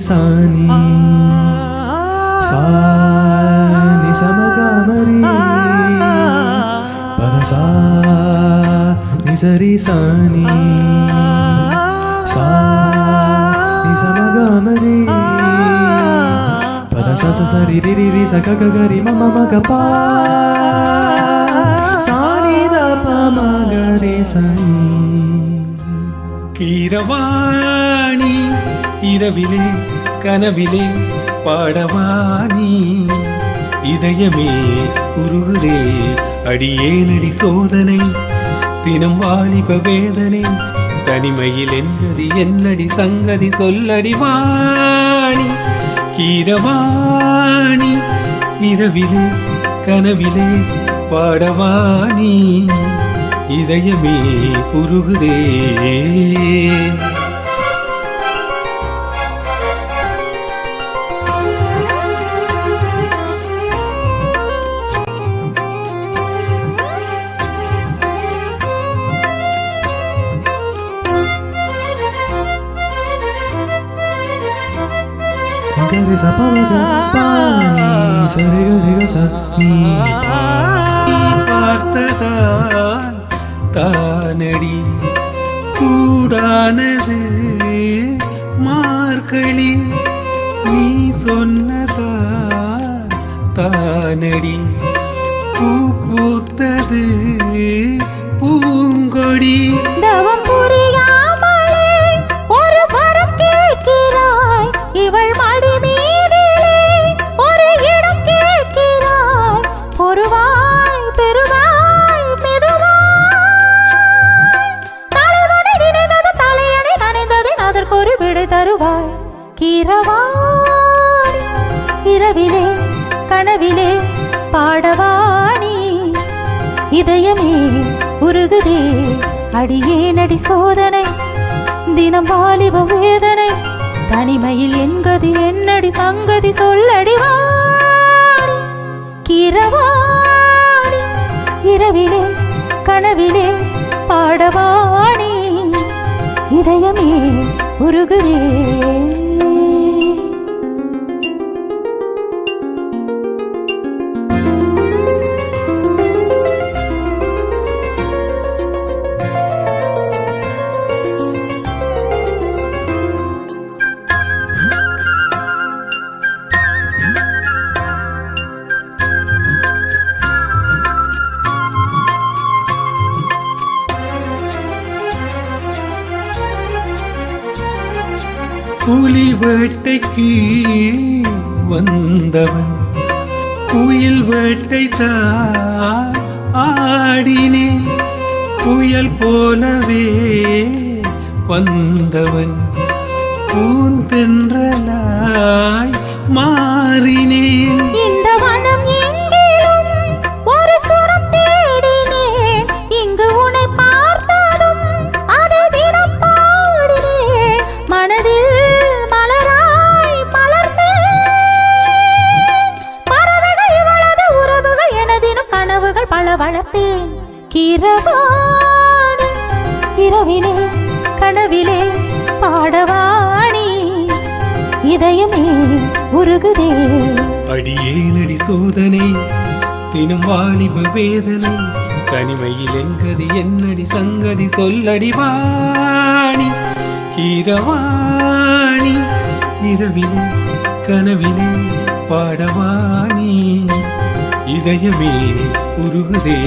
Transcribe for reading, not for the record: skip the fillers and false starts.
சானி சானி சமகாமரி பரசா நிசரி சானி சானி சமகாமரி பரசா சரி ரி ரி சககரி மம மகபா சானி தப மகரி சானி. கீரவாணி இரவிலே கனவிலே பாடவாணி இதயமே உருகுதே அடியேனடி சோதனை தினம் வாலிப வேதனை தனிமையில் என்கதி என்னடி சங்கதி சொல்லடி வாணி. கீரவாணி இரவிலே கனவிலே பாடவாணி இதயமே உருகுதே. Gari sa pamaga pa sari gari sa ni பார்த்ததால் தானடி சூடானது மார்கழி நீ சொன்னதால் தானடி பூ பூத்தது பூங்கொடி. தவம் புரியாமலே ஒரு வரம் கேட்கிறாய் இவள் மடி மீதிலே ஒரு இடம் கேட்கிறாய் பொறுவாய் பெறுவாய் மெதுவாய் தலைவனை நினைந்தது தலையணை நனைந்தது அதற்கு ஒரு விடை தருவாய். கீரவாணி இரவிலே கனவிலே பாடவாணி இதயமே உருகுதே அடியேனடி சோதனை தினம் வாலிப வேதனை தனிமையில் என்கதி என்னடி சங்கதி சொல்லடி வாணி. கீரவாணி இரவிலே கனவிலே பாடவாணி இதயமே உருகுதே. புலி வேட்டைக்கு வந்தவன் புயல் வேட்டை தான் ஆடினேன் புயல் போலவே வந்தவன் பூந்தென்றலாய் மாறினேன். இந்த வனம் எங்கிலும் ஒரு சுரம் தேடினேன் இங்கு உன்னை பார்த்ததும் அதை தினம் பாடினேன் மனதில் மலராய் மலர்ந்தேன் பறவைகள் இவளது உறவுகள் எனதினும் கனவுகள் பல வளர்த்தேன். கீரவாணி இரவிலே கனவிலே பாடவாணி இதயமே உருகுதே அடியேனடி சோதனை தினம் வாலிப வேதனை தனிமையில் என்கதி என்னடி சங்கதி சொல்லடி வாணி. கீரவாணி இரவிலே கனவிலே பாடவாணி இதயமே உருகுதே.